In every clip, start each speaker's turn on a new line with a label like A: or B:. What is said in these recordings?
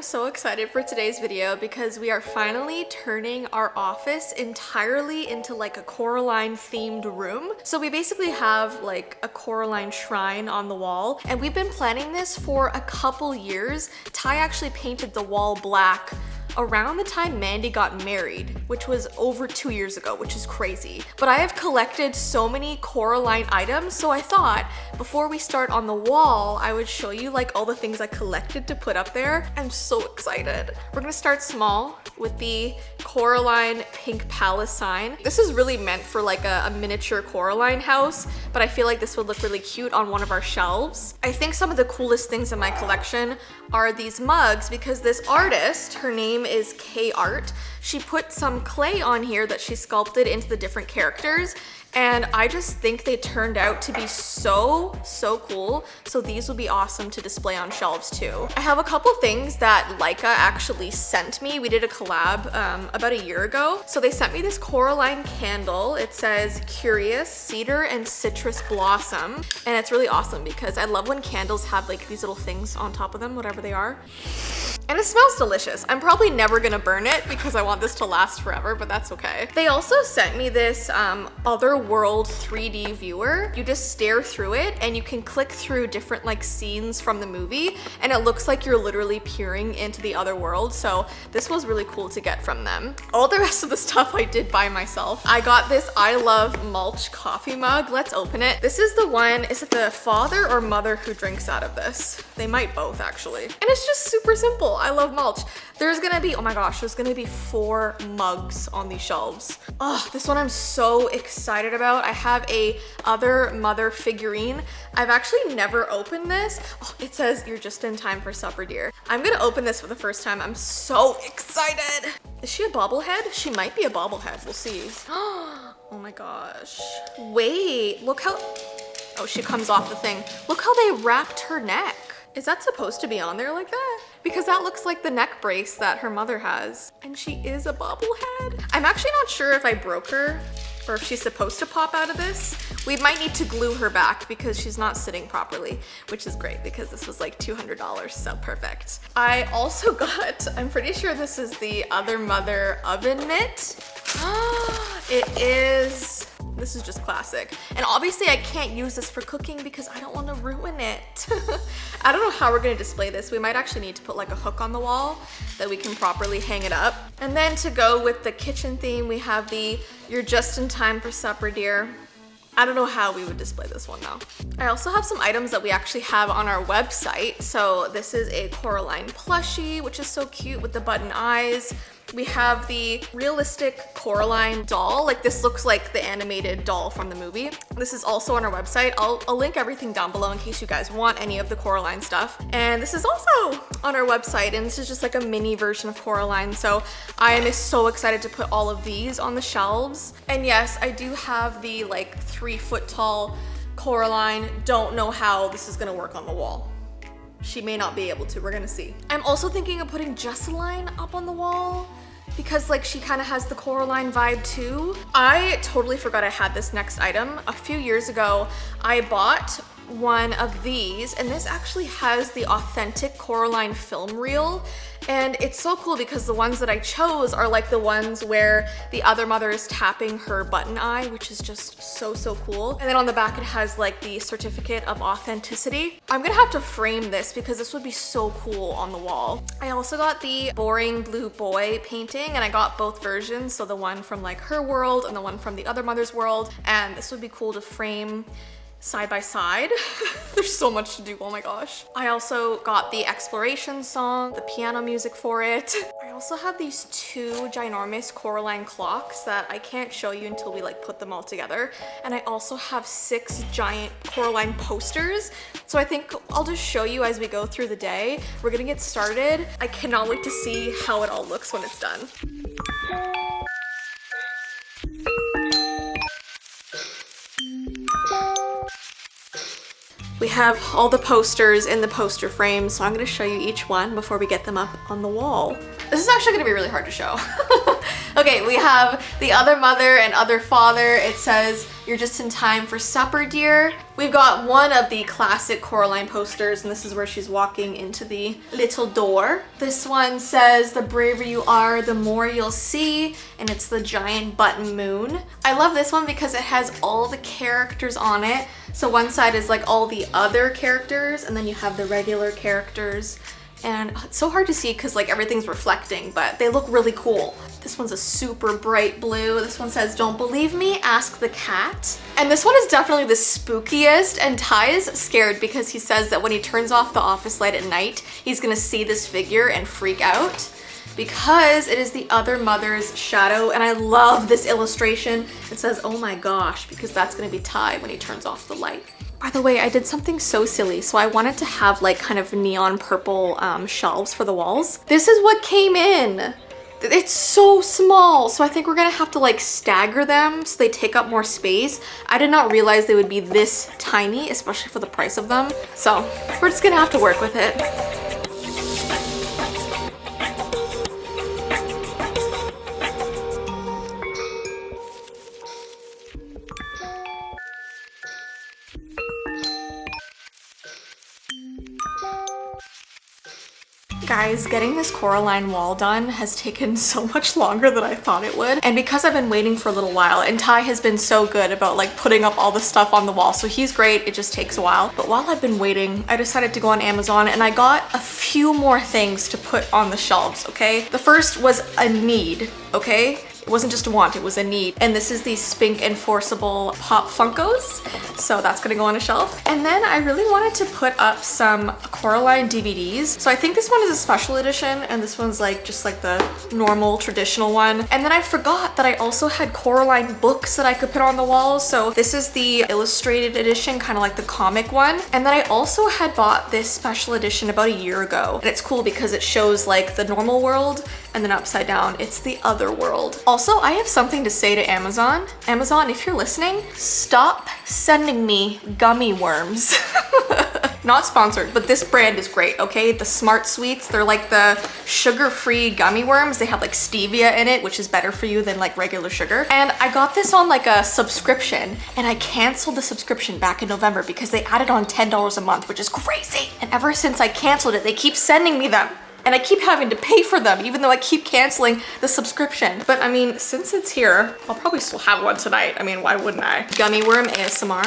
A: so excited for today's video because we are finally turning our office entirely into like a Coraline themed room. So we basically have like a Coraline shrine on the wall, and we've been planning this for a couple years. Ty actually painted the wall black around the time Mandy got married, which was over 2 years ago, which is crazy. But I have collected so many Coraline items, so I thought before we start on the wall, I would show you like all the things I collected to put up there. I'm so excited. We're gonna start small with the Coraline pink palace sign. This is really meant for like a miniature Coraline house, but I feel like this would look really cute on one of our shelves. I think some of the coolest things in my collection are these mugs because this artist, her name is K Art. She put some clay on here that she sculpted into the different characters, and I just think they turned out to be so cool. So these would be awesome to display on shelves too. I have a couple things that Leica actually sent me. We did a collab about a year ago. So they sent me this Coraline candle. It says Curious Cedar and Citrus Blossom. And it's really awesome because I love when candles have like these little things on top of them, whatever they are. And it smells delicious. I'm probably never gonna burn it because I want this to last forever, but that's okay. They also sent me this Otherworld 3D viewer. You just stare through it and you can click through different like scenes from the movie, and it looks like you're literally peering into the other world. So this was really cool to get from them. All the rest of the stuff I did by myself. I got this I Love Mulch coffee mug. Let's open it. This is the one, is it the father or mother who drinks out of this? They might both actually. And it's just super simple. I love mulch. There's gonna be, oh my gosh, there's gonna be 4 mugs on these shelves. Oh, this one I'm so excited about. I have a Other Mother figurine. I've actually never opened this. Oh, it says, "You're just in time for supper, dear." I'm gonna open this for the first time. I'm so excited. Is she a bobblehead? She might be a bobblehead, we'll see. Oh my gosh. Wait, look how, oh, she comes off the thing. Look how they wrapped her neck. Is that supposed to be on there like that? Because that looks like the neck brace that her mother has. And she is a bobblehead. I'm actually not sure if I broke her or if she's supposed to pop out of this. We might need to glue her back because she's not sitting properly, which is great because this was like $200, so perfect. I also got, I'm pretty sure this is the Other Mother oven mitt. It is. This is just classic. And obviously I can't use this for cooking because I don't want to ruin it. I don't know how we're gonna display this. We might actually need to put like a hook on the wall that we can properly hang it up. And then to go with the kitchen theme, we have the "You're just in time for supper, dear." I don't know how we would display this one though. I also have some items that we actually have on our website. So this is a Coraline plushie, which is so cute with the button eyes. We have the realistic Coraline doll. Like this looks like the animated doll from the movie. This is also on our website. I'll link everything down below in case you guys want any of the Coraline stuff. And this is also on our website, and this is just like a mini version of Coraline. So I am so excited to put all of these on the shelves. And yes, I do have the like 3-foot tall Coraline. Don't know how this is gonna work on the wall. She may not be able to, we're gonna see. I'm also thinking of putting Jessiivee up on the wall because like she kind of has the Coraline vibe too. I totally forgot I had this next item. A few years ago, I bought one of these, and this actually has the authentic Coraline film reel. And it's so cool because the ones that I chose are like the ones where the other mother is tapping her button eye, which is just so cool. And then on the back, it has like the certificate of authenticity. I'm gonna have to frame this because this would be so cool on the wall. I also got the Boring Blue Boy painting, and I got both versions. So the one from like her world and the one from the other mother's world. And this would be cool to frame side by side. There's so much to do, oh my gosh. I also got the Exploration song, the piano music for it. I also have these 2 ginormous Coraline clocks that I can't show you until we like put them all together. And I also have 6 giant Coraline posters. So I think I'll just show you as we go through the day. We're gonna get started. I cannot wait to see how it all looks when it's done. We have all the posters in the poster frame, so I'm gonna show you each one before we get them up on the wall. This is actually gonna be really hard to show. Okay, Okay, we have the other mother and other father. It says, "You're just in time for supper, dear." We've got one of the classic Coraline posters, and this is where she's walking into the little door. This one says, "The braver you are, the more you'll see," and it's the giant button moon. I love this one because it has all the characters on it. So one side is like all the other characters, and then you have the regular characters. And it's so hard to see because like everything's reflecting, but they look really cool. This one's a super bright blue. This one says, "Don't believe me, ask the cat." And this one is definitely the spookiest, and Ty is scared because he says that when he turns off the office light at night, he's gonna see this figure and freak out because it is the other mother's shadow. And I love this illustration. It says, "Oh my gosh," because that's gonna be Ty when he turns off the light. By the way, I did something so silly. So I wanted to have like kind of neon purple shelves for the walls. This is what came in. It's so small. So I think we're gonna have to like stagger them so they take up more space. I did not realize they would be this tiny, especially for the price of them. So we're just gonna have to work with it. Guys, getting this Coraline wall done has taken so much longer than I thought it would. And because I've been waiting for a little while, and Ty has been so good about like putting up all the stuff on the wall, so he's great, it just takes a while. But while I've been waiting, I decided to go on Amazon and I got a few more things to put on the shelves, okay? The first was a need, okay? It wasn't just a want, it was a need. And this is the Spink Enforceable Pop Funkos. So that's gonna go on a shelf. And then I really wanted to put up some Coraline DVDs. So I think this one is a special edition and this one's like just like the normal traditional one. And then I forgot that I also had Coraline books that I could put on the walls. So this is the illustrated edition, kind of like the comic one. And then I also had bought this special edition about a year ago. And it's cool because it shows like the normal world and then upside down, it's the other world. Also, I have something to say to Amazon. Amazon, if you're listening, stop sending me gummy worms. Not sponsored, but this brand is great, okay? The Smart Sweets, they're like the sugar-free gummy worms. They have like stevia in it, which is better for you than like regular sugar. And I got this on like a subscription and I canceled the subscription back in November because they added on $10 a month, which is crazy. And ever since I canceled it, they keep sending me them. And I keep having to pay for them, even though I keep canceling the subscription. But I mean, since it's here, I'll probably still have one tonight. I mean, why wouldn't I? Gummy worm ASMR.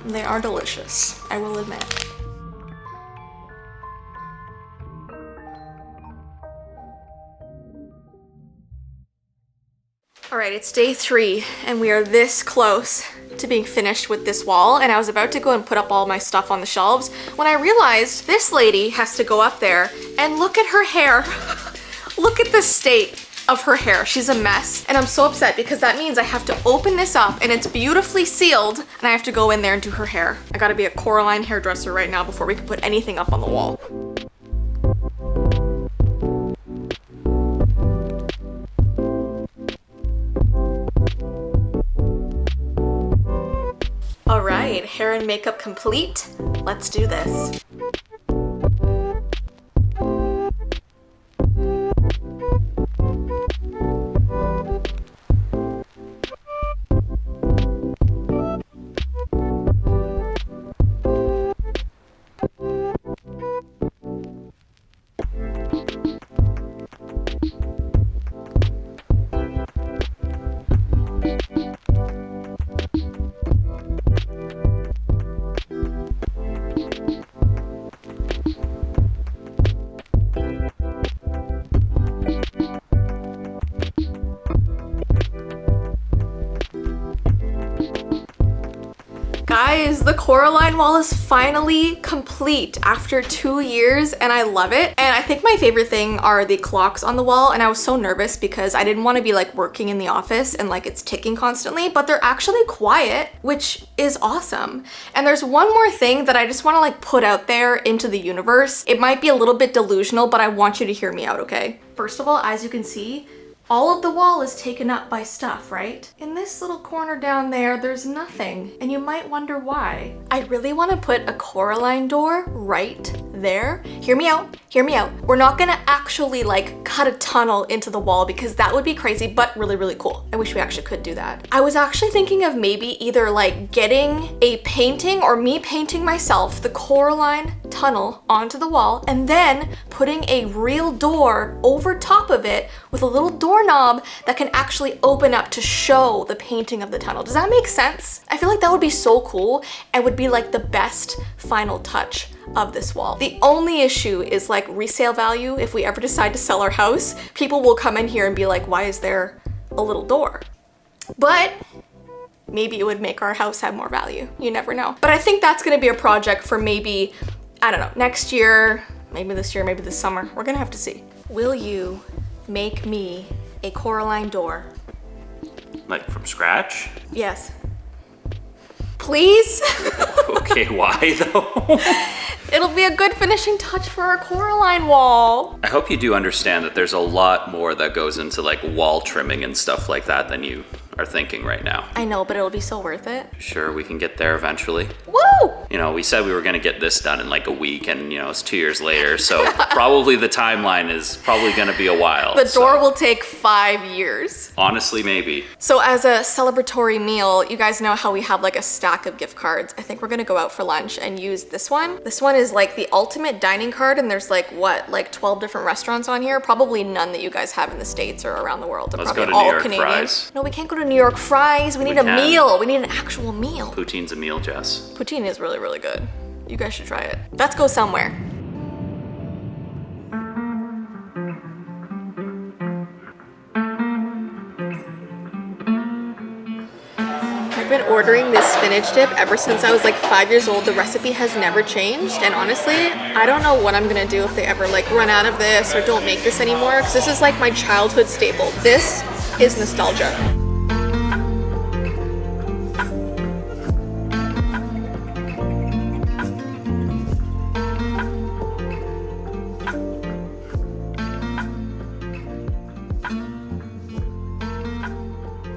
A: They are delicious, I will admit. All right, it's day 3 and we are this close to being finished with this wall, and I was about to go and put up all my stuff on the shelves when I realized this lady has to go up there and look at her hair. Look at the state of her hair. She's a mess, and I'm so upset because that means I have to open this up and it's beautifully sealed and I have to go in there and do her hair. I gotta be a Coraline hairdresser right now before we can put anything up on the wall. All right, hair and makeup complete. Let's do this. Guys, the Coraline wall is finally complete after 2 years and I love it. And I think my favorite thing are the clocks on the wall, and I was so nervous because I didn't want to be like working in the office and like it's ticking constantly, but they're actually quiet, which is awesome. And there's one more thing that I just want to like put out there into the universe. It might be a little bit delusional, but I want you to hear me out, okay? First of all, as you can see, All of the wall is taken up by stuff, right? In this little corner down there, there's nothing, and you might wonder why. I really want to put a Coraline door right there. Hear me out, hear me out. We're not gonna actually like cut a tunnel into the wall because that would be crazy, but really, really cool. I wish we actually could do that. I was actually thinking of maybe either like getting a painting or me painting myself the Coraline tunnel onto the wall and then putting a real door over top of it with a little doorknob that can actually open up to show the painting of the tunnel. Does that make sense? I feel like that would be so cool and would be like the best final touch of this wall. The only issue is like resale value. If we ever decide to sell our house, people will come in here and be like, why is there a little door? But maybe it would make our house have more value. You never know. But I think that's gonna be a project for maybe, I don't know, next year, maybe this year, maybe this summer. We're gonna have to see. Will you make me a Coraline door?
B: Like from scratch?
A: Yes. Please?
B: Okay, why though?
A: It'll be a good finishing touch for our Coraline wall.
B: I hope you do understand that there's a lot more that goes into like wall trimming and stuff like that than you are thinking right now.
A: I know, but it'll be so worth it.
B: Sure, we can get there eventually.
A: Woo!
B: You know, we said we were gonna get this done in like a week and you know, it's 2 years later. So probably the timeline is probably gonna be a while.
A: The door will take 5 years.
B: Honestly, maybe.
A: So as a celebratory meal, you guys know how we have like a stack of gift cards. I think we're gonna go out for lunch and use this one. This one is like the ultimate dining card and there's like what, like 12 different restaurants on here? Probably none that you guys have in the States or around the world. They're
B: Let's
A: probably
B: go to New
A: all
B: York
A: Canadian.
B: Fries.
A: No, we can't go to New York Fries. We need a meal. We need an actual meal.
B: Poutine's a meal, Jess.
A: Poutine is really, really good. You guys should try it. Let's go somewhere. I've been ordering this spinach dip ever since I was like 5 years old. The recipe has never changed. And honestly, I don't know what I'm gonna do if they ever like run out of this or don't make this anymore, because this is like my childhood staple. This is nostalgia.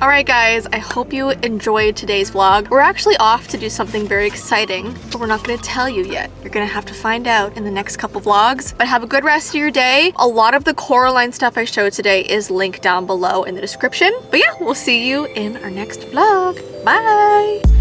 A: All right guys, I hope you enjoyed today's vlog. We're actually off to do something very exciting, but we're not gonna tell you yet. You're gonna have to find out in the next couple vlogs. But have a good rest of your day. A lot of the Coraline stuff I showed today is linked down below in the description. But yeah, we'll see you in our next vlog. Bye!